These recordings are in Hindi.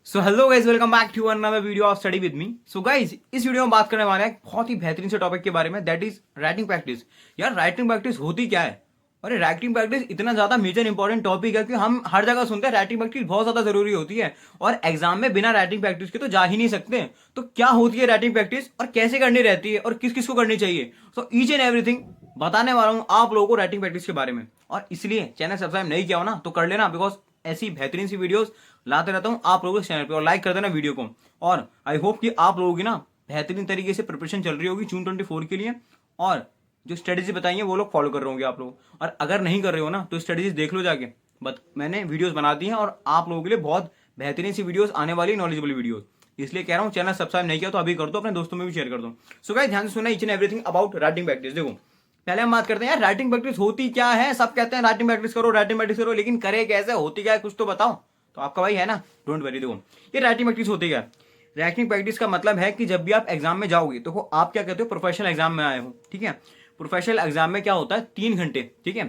So hello guys, welcome back to another video of study with me. So guys, इस वीडियो में बात करने वाले हैं एक बहुत ही बेहतरीन से टॉपिक के बारे में, दैट इज राइटिंग प्रैक्टिस। यार राइटिंग प्रैक्टिस होती क्या है? अरे राइटिंग प्रैक्टिस इतना ज्यादा मेजर इंपॉर्टेंट टॉपिक है कि हम हर जगह सुनते हैं राइटिंग प्रैक्टिस बहुत ज्यादा जरूरी होती है, और एग्जाम में बिना राइटिंग प्रैक्टिस के तो जा ही नहीं सकते। तो क्या होती है राइटिंग प्रैक्टिस और कैसे करनी रहती है और किस किस को करनी चाहिए, सो ईच एंड एवरीथिंग बताने वाला हूं आप लोगों को राइटिंग प्रैक्टिस के बारे में। और इसलिए चैनल सब्सक्राइब नहीं किया हो ना तो कर लेना, बिकॉज ऐसी बेहतरीन सी वीडियोस लाते रहता हूं आप लोगों के चैनल पे। और लाइक कर देना वीडियो को। और आई होप कि आप लोगों की ना बेहतरीन तरीके से प्रिपरेशन चल रही होगी जून 24 के लिए, और जो स्ट्रेटेजी बताई है वो लोग फॉलो कर रहे होंगे आप लोग। और अगर नहीं कर रहे हो ना तो स्ट्रेटेजीज देख लो जाके, बट मैंने वीडियोस बना दी हैं और आप लोगों के लिए बहुत बेहतरीन सी वीडियोस आने वाली, नॉलेजेबल वीडियोस। इसलिए कह रहा हूँ चैनल सब्सक्राइब नहीं किया तो अभी कर दो, अपने दोस्तों में भी शेयर कर दो। सो गाइस ध्यान से सुनना each and everything about writing practice. देखो पहले हम बात करते हैं यार राइटिंग प्रैक्टिस होती क्या है। सब कहते हैं राइटिंग प्रैक्टिस करो, राइटिंग प्रैक्टिस करो, लेकिन करे कैसे, होती क्या है, कुछ तो बताओ। तो आपका भाई है ना, डोंट वरी। देखो ये राइटिंग प्रैक्टिस होती क्या है। राइटिंग प्रैक्टिस का मतलब है कि जब भी आप एग्जाम में जाओगे तो आप क्या कहते हो, प्रोफेशनल एग्जाम में आए हो, ठीक है। प्रोफेशनल एग्जाम में क्या होता है, 3 घंटे, ठीक है।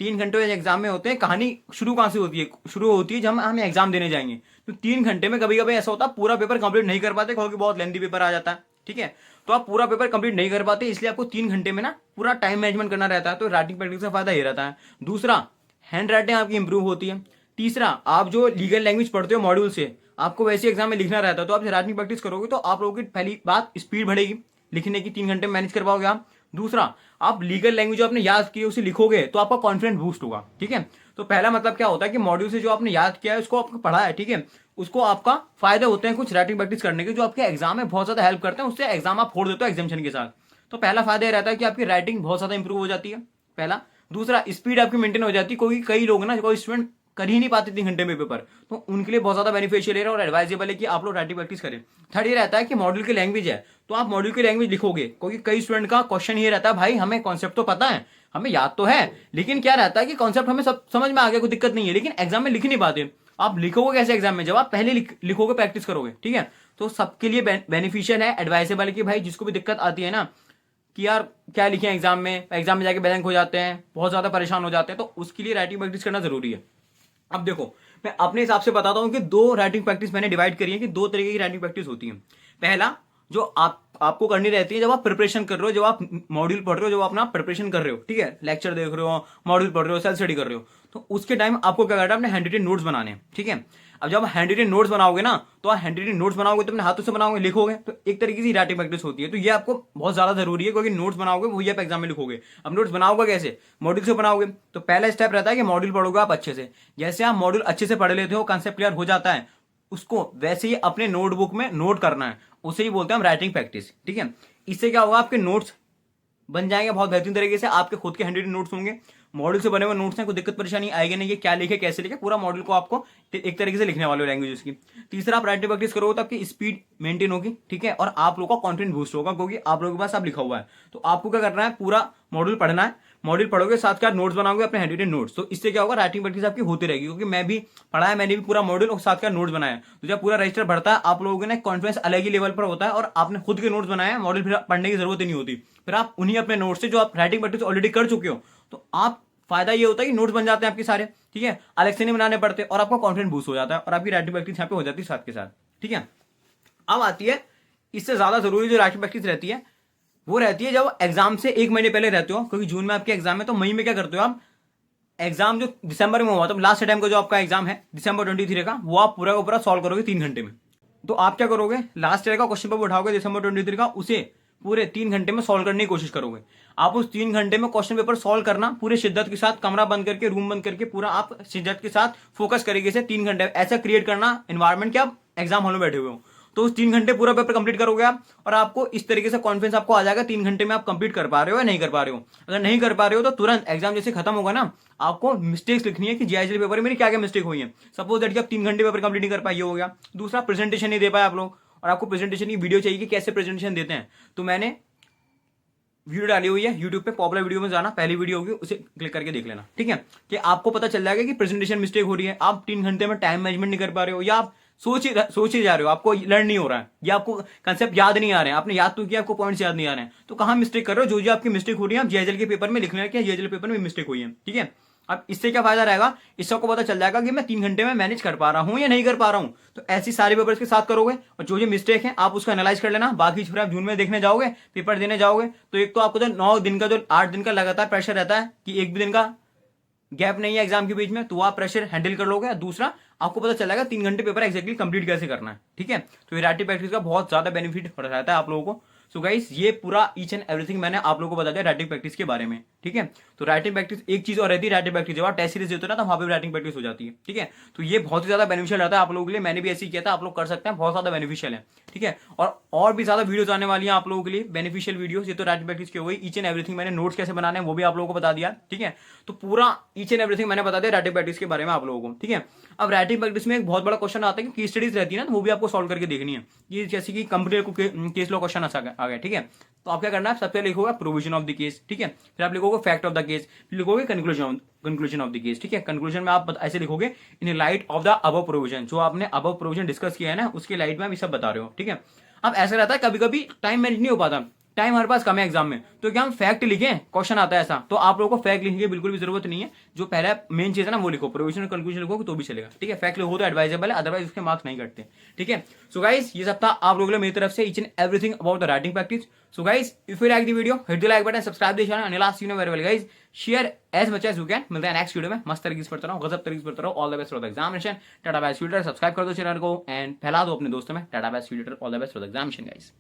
3 घंटे एग्जाम में होते हैं। कहानी शुरू कहां से होती है, शुरू होती है जब हम एग्जाम देने जाएंगे। तो 3 घंटे में कभी कभी ऐसा होता है पूरा पेपर कंप्लीट नहीं कर पाते क्योंकि बहुत लेंथी पेपर आ जाता है, ठीक है। तो आप पूरा पेपर कंप्लीट नहीं कर पाते, इसलिए आपको 3 घंटे में ना पूरा टाइम मैनेजमेंट करना रहता है। तो राइटिंग प्रैक्टिस का फायदा ये रहता है। दूसरा, हैंड राइटिंग आपकी इंप्रूव होती है। तीसरा, आप जो लीगल लैंग्वेज पढ़ते हो मॉड्यूल से, आपको वैसे एग्जाम में लिखना रहता है। तो आप राइटिंग प्रैक्टिस करोगे तो आप लोगों की पहली बात स्पीड बढ़ेगी लिखने की, 3 घंटे में मैनेज कर पाओगे आप। दूसरा, आप लीगल लैंग्वेज जो आपने याद की है उसे लिखोगे तो आपका कॉन्फिडेंस बूस्ट होगा, ठीक है। तो पहला मतलब क्या होता है कि मॉड्यूल से जो आपने याद किया है, उसको आपको पढ़ा है, ठीक है, उसको आपका फायदे होते हैं कुछ राइटिंग प्रैक्टिस करने के, जो आपके एग्जाम में बहुत ज्यादा हेल्प करते हैं। उससे एग्जाम आप फोड़ देते हो एग्जामेशन के साथ। तो पहला फायदा यह रहता है कि आपकी राइटिंग बहुत ज्यादा इंप्रूव हो जाती है, पहला। दूसरा, स्पीड आपकी मेंटेन हो जाती है, क्योंकि कई लोग ना, कोई स्टूडेंट कर ही नहीं पाते 3 घंटे में पेपर, तो उनके लिए बहुत ज्यादा बेनिफिशियल है और एडवाइजेबल है कि आप लोग राइटिंग प्रैक्टिस करें। थर्ड ये रहता है कि मॉड्यूल की लैंग्वेज है, तो आप मॉड्यूल की लैंग्वेज लिखोगे, क्योंकि कई स्टूडेंट का क्वेश्चन ये रहता है, भाई हमें कॉन्सेप्ट तो पता है, हमें याद तो है, लेकिन क्या रहता है कि कॉन्सेप्ट हमें सब समझ में आ गया, कोई दिक्कत नहीं है, लेकिन एग्जाम में लिख नहीं पाते। आप लिखोगे कैसे एग्जाम में, जब आप पहले लिखोगे, प्रैक्टिस करोगे, ठीक है। तो सबके लिए बेनिफिशियल है, एडवाइजेबल है कि भाई जिसको भी दिक्कत आती है ना कि यार क्या लिखे एग्जाम में जाके ब्लैंक हो जाते हैं, बहुत ज्यादा परेशान हो जाते हैं, तो उसके लिए राइटिंग प्रैक्टिस करना जरूरी है। अब देखो मैं अपने हिसाब से बताता हूं कि 2 राइटिंग प्रैक्टिस मैंने डिवाइड करी है कि 2 तरीके की राइटिंग प्रैक्टिस होती है। पहला, जो आपको करनी रहती है जब आप प्रिपरेशन कर रहे हो, जब आप मॉड्यूल पढ़ रहे हो, जब आप अपना प्रिपरेशन कर रहे हो, ठीक है, लेक्चर देख रहे हो, मॉड्यूल पढ़ रहे हो, सेल्फ स्टडी कर रहे हो, तो उसके टाइम आपको क्या करना है, अपने हैंड रिटन नोट्स बनाने हैं, ठीक है। अब जब हैंड रिटन नोट्स बनाओगे ना, तो आप हैंड रिटन नोट्स बनाओगे तो अपने हाथों से बनाओगे, लिखोगे, तो एक तरीके की राइटिंग प्रैक्टिस होती है। तो ये आपको बहुत ज्यादा जरूरी है, क्योंकि नोट्स बनाओगे वही आप एग्जाम में लिखोगे। अब नोट्स बनाओगे कैसे, मॉड्यूल से बनाओगे, तो पहला स्टेप रहता है कि मॉड्यूल पढ़ोगे आप अच्छे से। जैसे आप मॉड्यूल अच्छे से पढ़ लेते हो, कंसेप्ट क्लियर हो जाता है, उसको वैसे ही अपने नोटबुक में नोट करना है, उसे ही बोलते हैं हम राइटिंग प्रैक्टिस, ठीक है। इससे क्या होगा, आपके नोट्स बन जाएंगे बहुत बेहतरीन तरीके से, आपके खुद के हैंड रिटन नोट्स होंगे, मॉडल से बने हुए नोट्स हैं, कोई दिक्कत परेशानी आएगी नहीं कि क्या लिखे कैसे लिखे, पूरा मॉडल को आपको एक तरीके से लिखने वाले हो लैंग्वेज उसकी। तीसरा, आप राइटिंग प्रैक्टिस करोगे तो आपकी स्पीड मेंटेन होगी, ठीक है, और आप लोगों का कॉन्फिडेंस बूस्ट होगा, क्योंकि आप लोगों के पास सब लिखा हुआ है। तो आपको क्या करना है, पूरा मॉड्यूल पढ़ना है, मॉड्यूल पढ़ोगे, साथ साथ नोट्स बनाओगे, अपने हैंड रिटन नोट्स। तो इससे क्या होगा, राइटिंग प्रैक्टिस आपकी होती रहेगी, क्योंकि मैं भी पढ़ा है, मैंने भी पूरा मॉड्यूल और साथ का नोट्स बनाया। तो जब पूरा रजिस्टर बढ़ता है, आप लोगों के ना कॉन्फिडेंस अलग ही लेवल पर होता है, और आपने खुद के नोट्स बनाए हैं, मॉड्यूल फिर पढ़ने की जरूरत ही नहीं होती। फिर आप उन्हीं अपने नोट्स से, जो आप राइटिंग प्रैक्टिस ऑलरेडी कर चुके हो, तो आप फायदा ये होता है कि नोट्स बन जाते हैं आपके सारे, ठीक है, अलग से नहीं बनाने पड़ते, और आपका कॉन्फिडेंस बूस्ट हो जाता है, और आपकी राइटिंग प्रैक्टिस यहाँ पे हो जाती है साथ के साथ, ठीक है। अब आती है इससे ज्यादा जरूरी जो राइटिंग प्रैक्टिस रहती है, वो रहती है जब एग्जाम से 1 महीने पहले रहते हो, क्योंकि जून में आपके एग्जाम है, तो मई में क्या करते हो आप, एग्जाम जो दिसंबर में हुआ था, लास्ट टाइम का जो आपका एग्जाम है दिसंबर 23 का, वो आप पूरा का पूरा सॉल्व करोगे 3 घंटे में। तो आप क्या करोगे, लास्ट ईयर का क्वेश्चन पेपर उठाओगे दिसंबर 23 का, उसे पूरे 3 घंटे में सॉल्व करने की कोशिश करोगे। आप उस 3 घंटे में क्वेश्चन पेपर सॉल्व करना पूरे शिद्दत के साथ, कमरा बंद करके, रूम बंद करके, पूरा आप शिद्दत के साथ फोकस करेंगे से 3 घंटे ऐसा क्रिएट करना एनवायरमेंट कि आप एग्जाम हॉल में बैठे हुए हो। तो उस 3 घंटे पूरा पेपर कंप्लीट करोगे आप, और आपको इस तरीके से कॉन्फिडेंस आपको आ जाएगा 3 घंटे में आप कंप्लीट कर पा रहे हो या नहीं कर पा रहे हो। अगर नहीं कर पा रहे हो तो तुरंत एग्जाम जैसे खत्म होगा ना, आपको मिस्टेक्स लिखनी है कि जीआईएल पेपर में मेरी क्या क्या मिस्टेक हुई है। सपोज दैट कि आप 3 घंटे पेपर कंप्लीट नहीं कर पाए, हो गया। दूसरा, प्रेजेंटेशन नहीं दे पाए आप लोग, और आपको प्रेजेंटेशन की वीडियो चाहिए कि कैसे प्रेजेंटेशन देते हैं, तो मैंने वीडियो डाली हुई है यूट्यूब पे, पॉपुलर वीडियो में जाना, पहली वीडियो होगी, उसे क्लिक करके देख लेना, ठीक है, कि आपको पता चल जाएगा कि प्रेजेंटेशन मिस्टेक हो रही है, आप 3 घंटे में टाइम मैनेजमेंट नहीं कर पा रहे हो, या आप सोच ही जा रहे हो, आपको लर्न नहीं हो रहा है, या आपको कंसेप्ट याद नहीं आ रहे हैं, आपने याद तो किया, आपको पॉइंट्स याद नहीं आ रहे हैं, तो कहां मिस्टेक कर रहे हो, जो आपकी मिस्टेक हो रही है आप जीआईएल के पेपर में लिख लेना कि जीआईएल पेपर में मिस्टेक हुई है, ठीक है। अब इससे क्या फायदा रहेगा, इससे आपको पता चल जाएगा कि मैं 3 घंटे में मैनेज कर पा रहा हूं या नहीं कर पा रहा हूं। तो ऐसी सारी पेपर्स के साथ करोगे और जो जो मिस्टेक है आप उसको एनालाइज कर लेना। बाकी फिर आप जून में देखने जाओगे, पेपर देने जाओगे, तो एक तो आपको जो 9 दिन का जो 8 दिन का लगातार प्रेशर रहता है कि एक भी दिन का गैप नहीं है एग्जाम के बीच में, तो आप प्रेशर हैंडल कर लोगे। दूसरा आपको पता चलेगा 3 घंटे पेपर एक्जैक्टली कंप्लीट कैसे करना है, ठीक है। तो ये रैपिड प्रैक्टिस का बहुत ज्यादा बेनिफिट रहता है आप लोगों को। सो गाइस ये पूरा ईच एंड एवरीथिंग मैंने आप लोगों को बता दिया राइटिंग प्रैक्टिस के बारे में, ठीक है। तो राइटिंग प्रैक्टिस एक चीज और रहती है, राइटिंग प्रैक्टिस जब आप टेस्ट सीरीज देते हो ना तो वहां पे राइटिंग प्रैक्टिस हो जाती है, ठीक है। तो ये बहुत ही ज्यादा बेनिफिशियल रहता है आप लोगों के लिए, मैंने भी ऐसे ही किया था, आप लोग कर सकते हैं, बहुत ज्यादा बेनिफिशियल है, ठीक है। और भी ज्यादा वीडियोस आने वाली है आप लोगों के लिए बेनिफिशियल वीडियोस। ये तो राइटिंग प्रैक्टिस की हो गई, ईच एंड एवरीथिंग मैंने नोट्स कैसे बनाने हैं वो भी आप लोगों को बता दिया, ठीक है। तो पूरा ईच एंड एवरीथिंग मैंने बता दिया राइटिंग प्रैक्टिस के बारे में आप लोगों को, ठीक है। अब राइटिंग प्रैक्टिस में एक बहुत बड़ा क्वेश्चन आता है कि केस स्टडीज रहती है ना, वो भी आपको सॉल्व करके देखनी है। ये जैसे कि कंप्यूटर को केस लॉ क्वेश्चन आ गया, ठीक है। तो आप क्या करना है, सबसे लिखोगे प्रोविजन ऑफ द केस, ठीक है। फिर आप लिखोगे फैक्ट ऑफ द केस, फिर लिखोगे कंक्लूजन ऑफ द केस, ठीक है। कंक्लूजन में आप ऐसे लिखोगे in light of the above provision, जो आपने अबव प्रोविजन डिस्कस किया है ना उसके लाइट में आप ये सब बता रहे हो, ठीक है। अब ऐसा रहता है कभी कभी टाइम मैनेज नहीं हो पाता, टाइम हमारे पास कम है एग्जाम में, तो क्या हम फैक्ट लिखें, क्वेश्चन आता है ऐसा, तो आप लोगों को फैक्ट लिखने की बिल्कुल भी जरूरत नहीं है। जो पहला मेन चीज है ना वो लिखो, प्रोविजन और कंक्लूजन लिखोगे तो भी चलेगा, ठीक है। फैक्ट लिखो तो एडवाइजेबल है, अदरवाइज उसके मार्क्स नहीं कटते, ठीक है। सो गाइस ये सब था आप लोगों के लिए मेरी तरफ से each and everything about the writing practice. So guys if you like the video hit the like button, subscribe the channel and last you know very well guys share as much as you can. मिलते हैं नेक्स्ट वीडियो में, मस्त तरीके से पढ़ता रहो, गजब तरीके से पढ़ता रहो। All the best for the examination, tata bye see you later. Subscribe कर दो चैनल को एंड फैला दो अपने दोस्तों में, tata bye see you later, all the best for the examination guys.